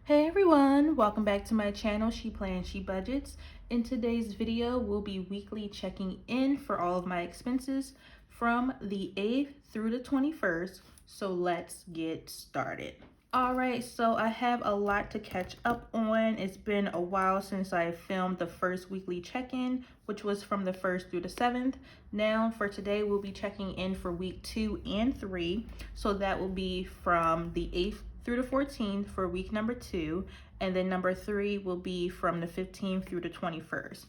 Hey everyone, welcome back to my channel, She Plans, She Budgets. In today's video, we'll be weekly checking in for all of my expenses from the 8th through the 21st. So let's get started. All right, so I have a lot to catch up on. It's been a while since I filmed the first weekly check-in, which was from the 1st through the 7th. Now for today, we'll be checking in for week 2 and 3. So that will be from the 8th through the 14th for week number 2, and then number 3 will be from the 15th through the 21st.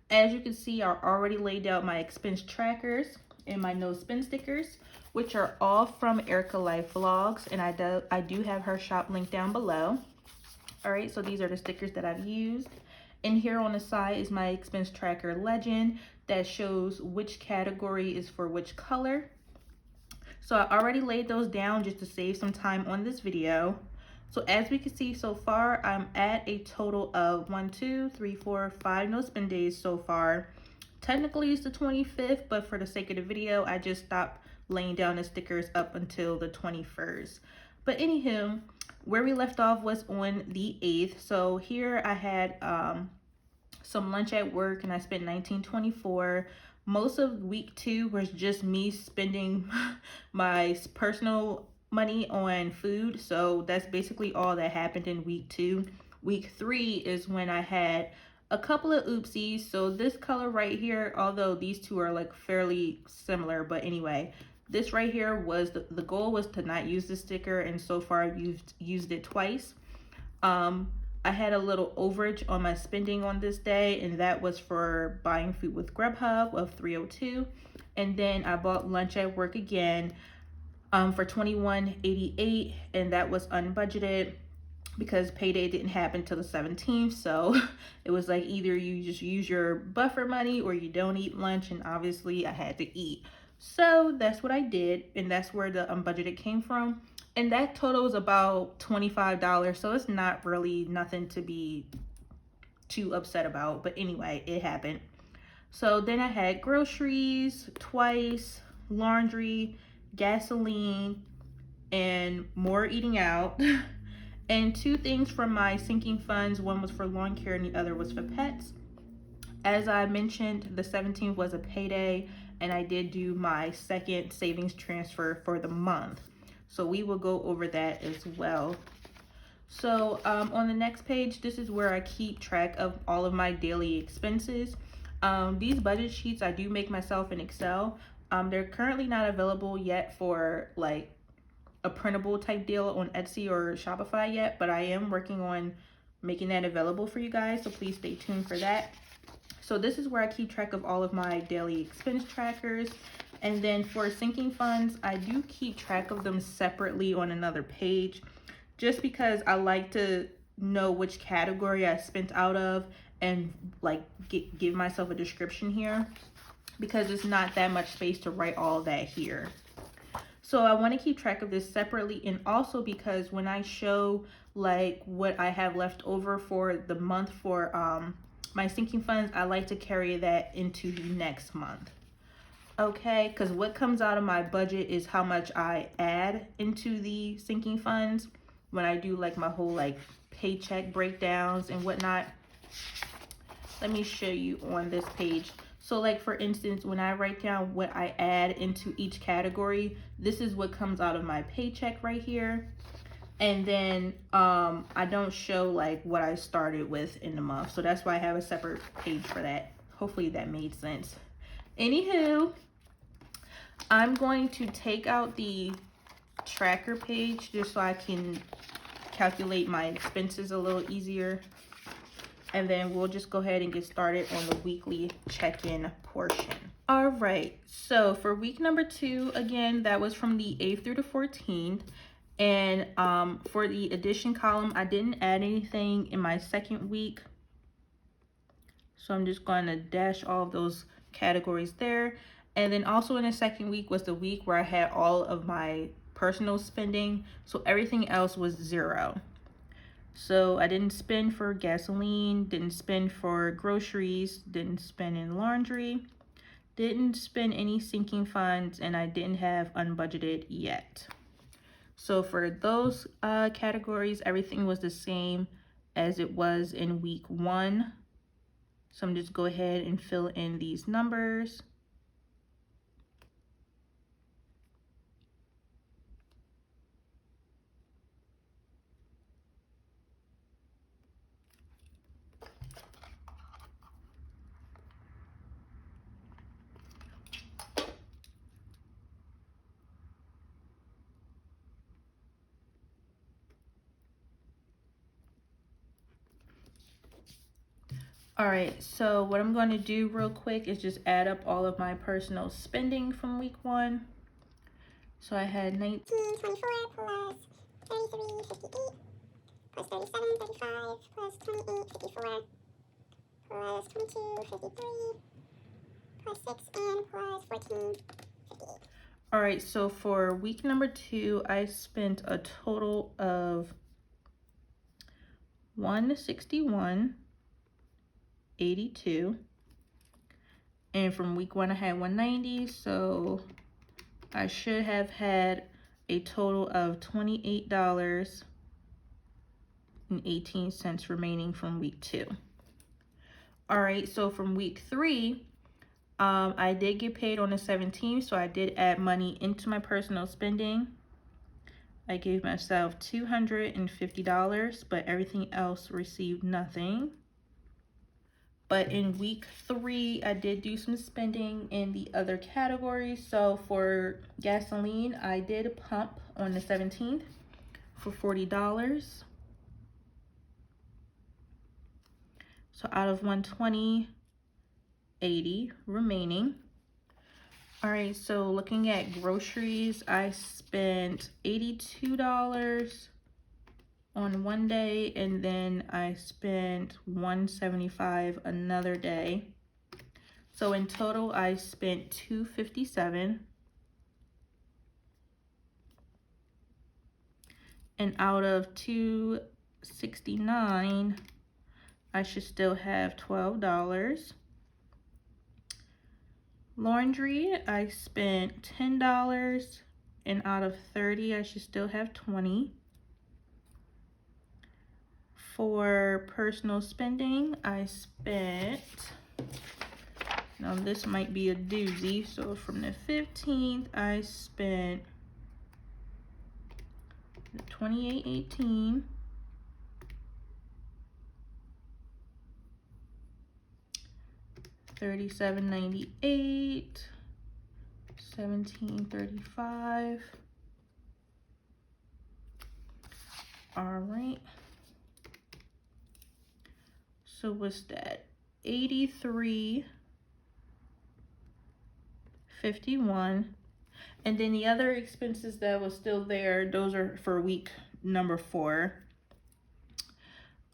As you can see, I already laid out my expense trackers and my no spend stickers, which are all from Erica Life Vlogs, and I do have her shop link down below. All right, so these are the stickers that I've used. And here on the side is my expense tracker legend that shows which category is for which color. So I already laid those down just to save some time on this video. So as we can see so far, I'm at a total of 5 no spend days so far. Technically it's the 25th, but for the sake of the video, I just stopped laying down the stickers up until the 21st. But anywho, where we left off was on the 8th. So here I had some lunch at work and I spent $19.24. Most of week 2 was just me spending my personal money on food. So that's basically all that happened in week 2. Week 3 is when I had a couple of oopsies. So this color right here, although these two are like fairly similar, but anyway, this right here was the goal was to not use this sticker, and so far I've used it twice. I had a little overage on my spending on this day, and that was for buying food with Grubhub of $302, and then I bought lunch at work again for $21.88, and that was unbudgeted because payday didn't happen till the 17th. So it was like either you just use your buffer money or you don't eat lunch, and obviously I had to eat. So that's what I did, and that's where the unbudgeted came from. And that total is about $25, so it's not really nothing to be too upset about. But anyway, it happened. So then I had groceries twice, laundry, gasoline, and more eating out. And 2 things from my sinking funds. One was for lawn care and the other was for pets. As I mentioned, the 17th was a payday, and I did do my second savings transfer for the month. So we will go over that as well. So on the next page, this is where I keep track of all of my daily expenses. These budget sheets I do make myself in Excel. They're currently not available yet for like a printable type deal on Etsy or Shopify yet, but I am working on making that available for you guys, so please stay tuned for that. So this is where I keep track of all of my daily expense trackers. And then for sinking funds, I do keep track of them separately on another page, just because I like to know which category I spent out of and like give myself a description here, because it's not that much space to write all that here. So I want to keep track of this separately, and also because when I show like what I have left over for the month for my sinking funds, I like to carry that into the next month. Okay, because what comes out of my budget is how much I add into the sinking funds when I do like my whole like paycheck breakdowns and whatnot. Let me show you on this page. So like for instance, when I write down what I add into each category, this is what comes out of my paycheck right here. And then I don't show like what I started with in the month. So that's why I have a separate page for that. Hopefully that made sense. Anywho, I'm going to take out the tracker page just so I can calculate my expenses a little easier. And then we'll just go ahead and get started on the weekly check-in portion. All right, so for week number 2, again, that was from the 8th through the 14th. And for the addition column, I didn't add anything in my second week. So I'm just going to dash all of those categories there. And then also in the second week was the week where I had all of my personal spending. So everything else was 0. So I didn't spend for gasoline, didn't spend for groceries, didn't spend in laundry, didn't spend any sinking funds, and I didn't have unbudgeted yet. So for those categories, everything was the same as it was in week 1. So I'm just go ahead and fill in these numbers. All right, so what I'm going to do real quick is just add up all of my personal spending from week 1. So I had 19.24 plus 33.58 plus 37.35 plus 28.54 plus 22.53 plus 6 and plus 14.58. All right, so for week number 2, I spent a total of $161.82. And from week 1, I had 190, so I should have had a total of $28.18 remaining from week 2. All right, so from week 3, I did get paid on the 17th, so I did add money into my personal spending. I gave myself $250, but everything else received nothing. But in week 3, I did do some spending in the other categories. So for gasoline, I did pump on the 17th for $40. So out of 120, 80 remaining. All right, so looking at groceries, I spent $82 on one day, and then I spent $175 another day. So in total, I spent $257. And out of $269, I should still have $12. Laundry, I spent $10, and out of 30, I should still have 20. For personal spending, I spent, now this might be a doozy, so from the 15th, I spent $28.18. $37.98, $17.35. All right. So what's that? $83.51. And then the other expenses that was still there, those are for week number 4.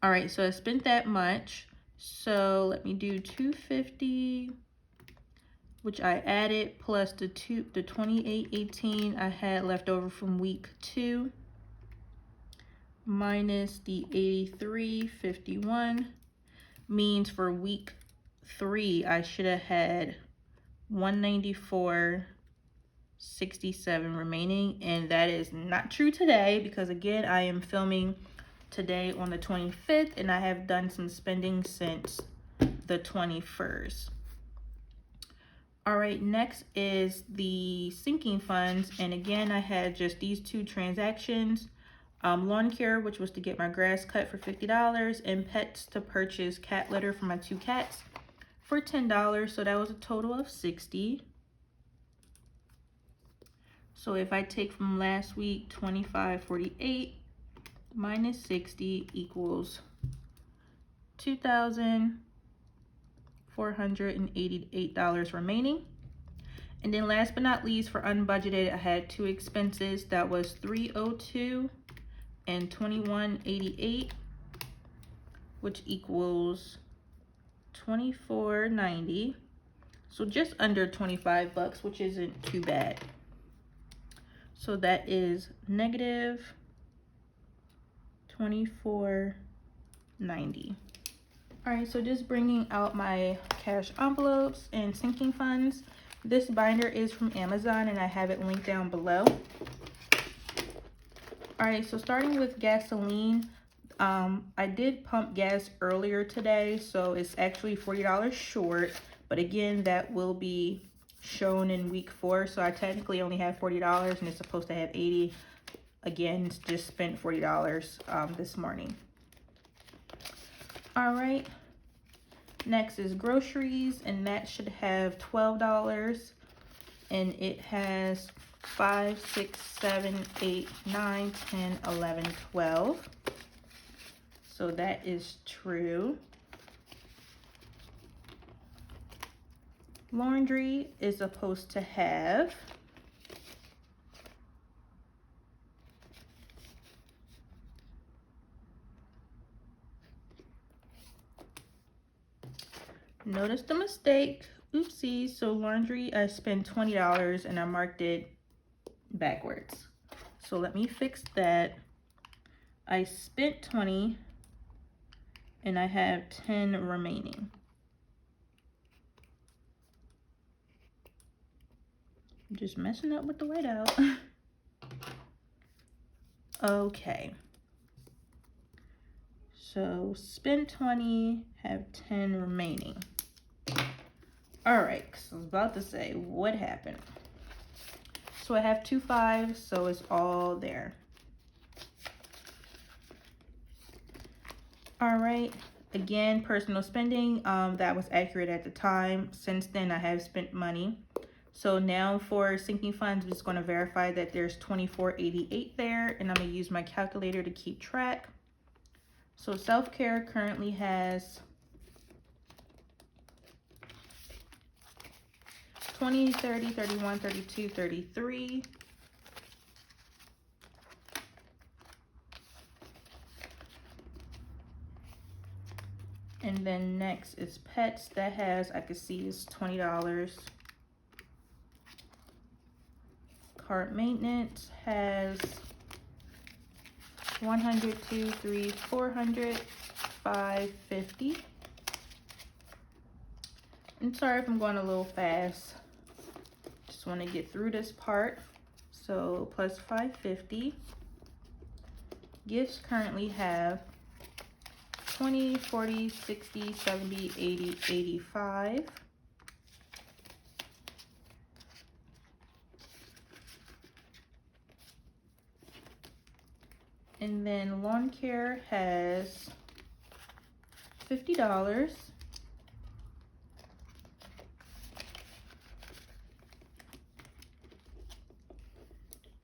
All right, so I spent that much. So let me do $250, which I added, plus the $28.18 I had left over from week 2, minus the $83.51, means for week 3 I should have had $194.67 remaining, and that is not true today because again I am filming today on the 25th and I have done some spending since the 21st. All right, next is the sinking funds, and again I had just these 2 transactions. Lawn care, which was to get my grass cut for $50, and pets to purchase cat litter for my 2 cats for $10, so that was a total of $60. So if I take from last week, $25.48 minus $60 equals $2,488 remaining. And then last but not least, for unbudgeted, I had 2 expenses. That was $302 and $21.88, which equals $24.90. So just under 25 bucks, which isn't too bad. So that is negative $24.90. All right, so just bringing out my cash envelopes and sinking funds. This binder is from Amazon and I have it linked down below. All right, so starting with gasoline, I did pump gas earlier today, so it's actually $40 short. But again, that will be shown in week 4. So I technically only have $40 and it's supposed to have 80. Again, just spent $40 this morning. All right. Next is groceries, and that should have $12. And it has 5, 6, 7, 8, 9, 10, 11, 12. So that is true. Laundry is supposed to have notice the mistake. Oopsie. So laundry, I spent $20 and I marked it backwards. So let me fix that. I spent 20 and I have 10 remaining. I'm just messing up with the whiteout. Okay. So spend 20, have 10 remaining. All right, so I was about to say, what happened? So I have 2 5s, so it's all there. All right, again, personal spending, that was accurate at the time. Since then, I have spent money. So now for sinking funds, I'm just going to verify that there's $24.88 there, and I'm going to use my calculator to keep track. So self-care currently has 20, 30, 31, 32, 33. And then next is pets. That has, I can see, is $20. Cart maintenance has 100, 2, 3, 400, 550. I'm sorry if I'm going a little fast. Just want to get through this part. So plus 550. Gifts currently have 20, 40, 60, 70, 80, 85. And then lawn care has $50.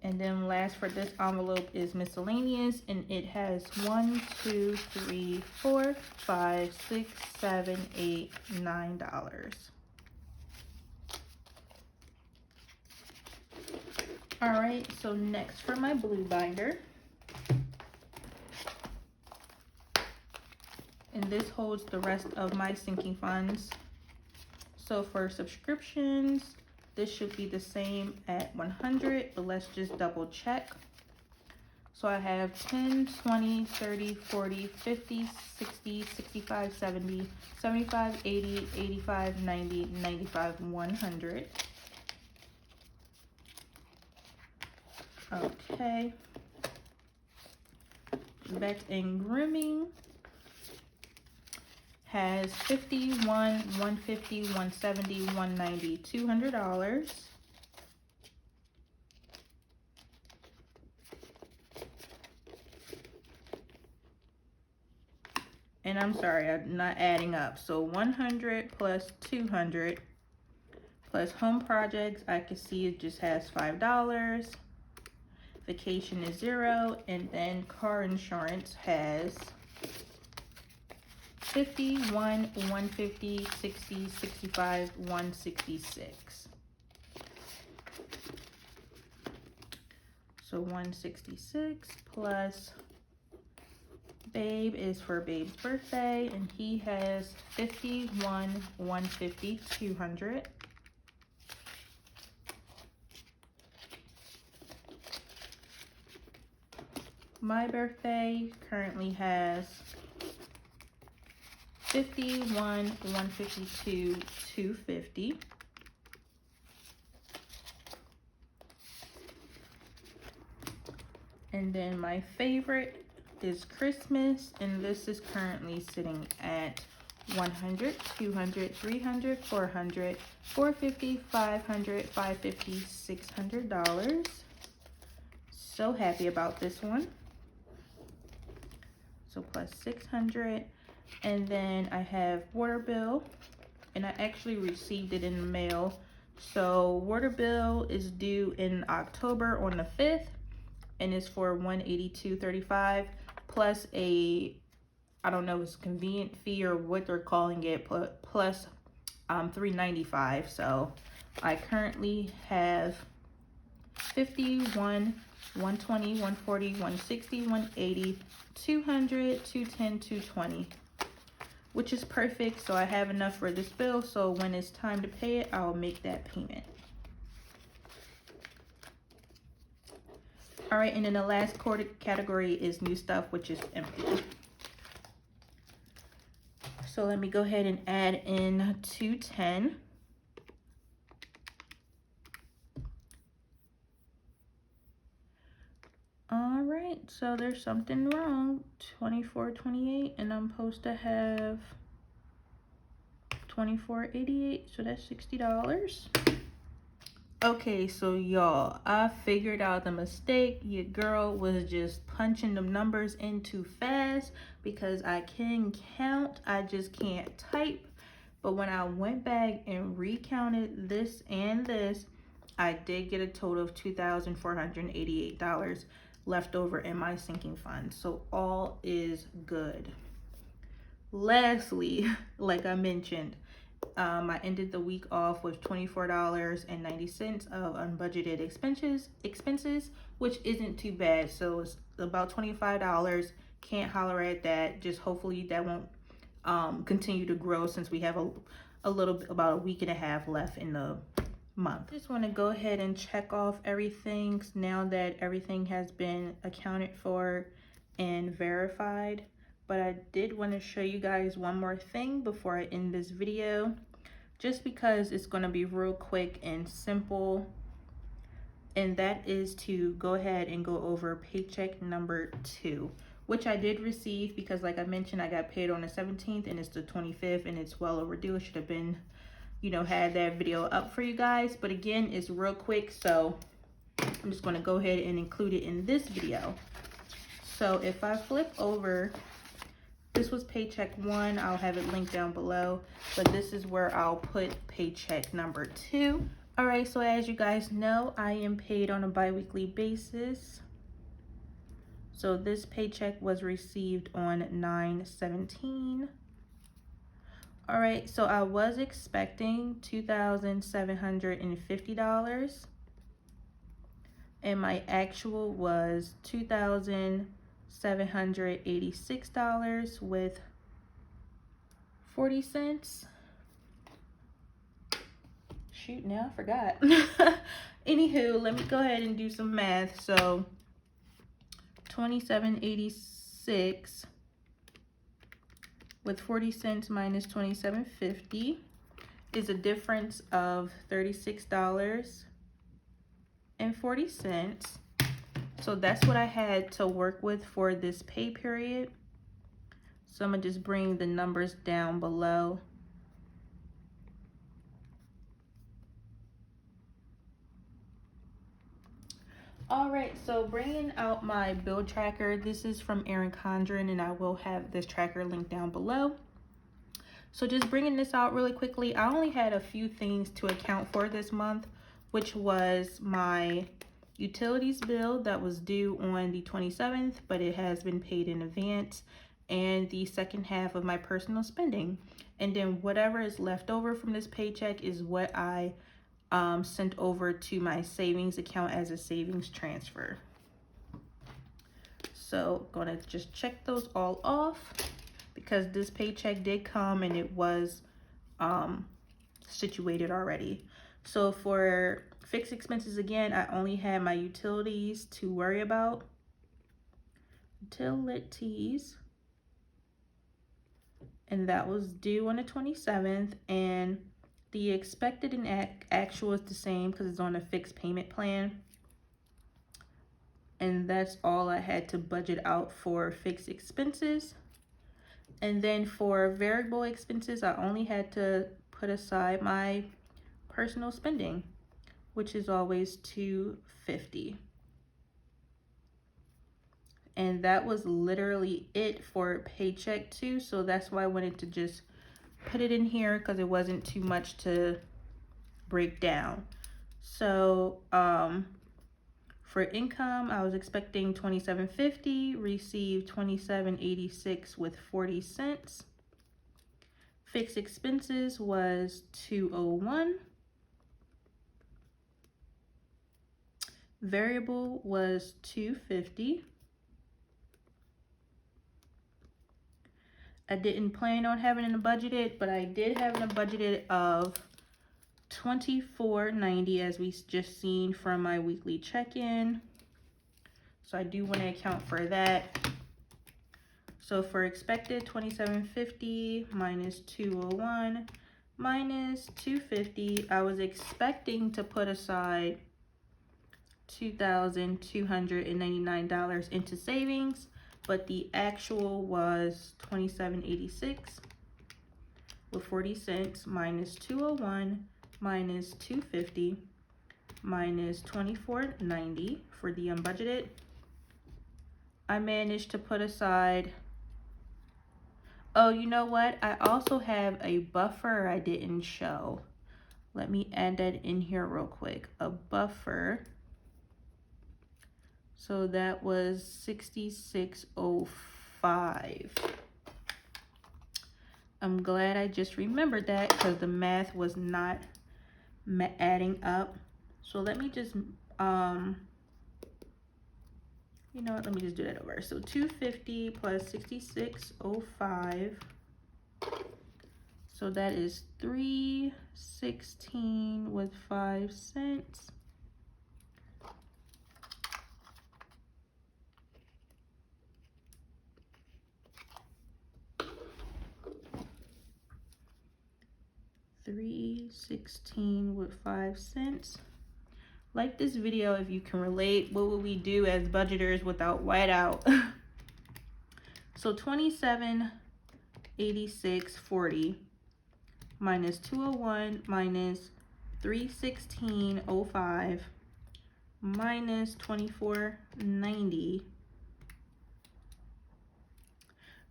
And then last for this envelope is miscellaneous, and it has 1, 2, 3, 4, 5, 6, 7, 8, $9. All right, so next for my blue binder. And this holds the rest of my sinking funds. So for subscriptions, this should be the same at 100, but let's just double check. So I have 10, 20, 30, 40, 50, 60, 65, 70, 75, 80, 85, 90, 95, 100. Okay. Back in grooming has 51, 150, 170, 190, $200. And I'm sorry, I'm not adding up. So 100 plus 200 plus home projects, I can see it just has $5. Vacation is 0, and then car insurance has 50, 150, 60, 65, 166. So 166 plus Babe is for Babe's birthday, and he has 51, 150, 200. My birthday currently has 51, 152, 250. And then my favorite is Christmas, and this is currently sitting at 100, 200, 300, 400, 450, 500, 550, $600. So happy about this one. So plus 600. And then I have water bill, and I actually received it in the mail. So water bill is due in October on the 5th, and it's for $182.35 plus a, I don't know if it's a convenient fee or what they're calling it, plus $3.95. So I currently have 51, 120, 140, 160, 180, 200, 210, 220, which is perfect. So I have enough for this bill, so when it's time to pay it, I'll make that payment. All right, and then the last category is new stuff, which is empty. So let me go ahead and add in 210. All right, so there's something wrong. 24.28, and I'm supposed to have 24.88, so that's $60. Okay, so y'all, I figured out the mistake. Your girl was just punching them numbers in too fast because I can count, I just can't type. But when I went back and recounted this and this, I did get a total of $2,488 left over in my sinking fund. So all is good. Lastly, like I mentioned, I ended the week off with $24.90 of unbudgeted expenses, which isn't too bad. So it's about $25. Can't holler at that. Just hopefully that won't continue to grow since we have about a week and a half left in the month. Just want to go ahead and check off everything now that everything has been accounted for and verified. But I did want to show you guys one more thing before I end this video, just because it's going to be real quick and simple, and that is to go ahead and go over paycheck number 2, which I did receive because, like I mentioned, I got paid on the 17th and it's the 25th, and it's well overdue. It should have been, you know, had that video up for you guys, but again, it's real quick, so I'm just going to go ahead and include it in this video. So if I flip over, this was paycheck 1. I'll have it linked down below, but this is where I'll put paycheck number 2. All right, so as you guys know, I am paid on a bi-weekly basis. So this paycheck was received on 9/17. All right, so I was expecting $2,750, and my actual was $2,786 with 40 cents. Shoot, now I forgot. Anywho, let me go ahead and do some math. So $27.86 with 40 cents minus $27.50 is a difference of $36.40. So that's what I had to work with for this pay period. So I'm gonna just bring the numbers down below. All right, so bringing out my bill tracker, this is from Erin Condren, and I will have this tracker linked down below. So just bringing this out really quickly, I only had a few things to account for this month, which was my utilities bill that was due on the 27th, but it has been paid in advance, and the second half of my personal spending. And then whatever is left over from this paycheck is what I sent over to my savings account as a savings transfer. So gonna just check those all off because this paycheck did come and it was situated already. So for fixed expenses, again, I only had my utilities to worry about. Utilities. And that was due on the 27th, and the expected and actual is the same because it's on a fixed payment plan. and that's all I had to budget out for fixed expenses. And then for variable expenses, I only had to put aside my personal spending, which is always $250. And that was literally it for Paycheck too. So that's why I wanted to just put it in here, because it wasn't too much to break down. So for income, I was expecting $27.50, received $27.86 with 40 cents. Fixed expenses was $201. Variable was $250. I didn't plan on having it budgeted, but I did have it budgeted of $24.90, as we just seen from my weekly check-in. So I do want to account for that. So for expected, $27.50 minus $201 minus $250. I was expecting to put aside $2,299 into savings, but the actual was $27.86 with 40 cents minus $201 minus $250 minus $24.90 for the unbudgeted. I managed to put aside, oh, you know what? I also have a buffer I didn't show. Let me add that in here real quick. A buffer. So that was $66.05. I'm glad I just remembered that, because the math was not adding up. So let me just, you know what, let me just do that over. So 250 plus 66.05. So that is $316 with 5 cents. $316 with 5 cents. Like this video if you can relate. What would we do as budgeters without whiteout? So $27.86.40 minus 201 minus 316.05 minus 24.90.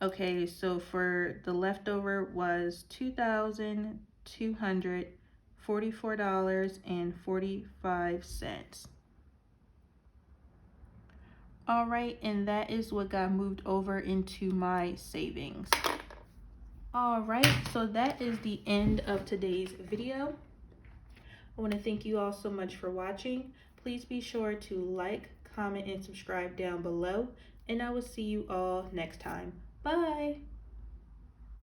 Okay, so for the leftover was $2,244.45. All right, and that is what got moved over into my savings. All right, so that is the end of today's video. I want to thank you all so much for watching. Please be sure to like, comment, and subscribe down below, and I will see you all next time. Bye.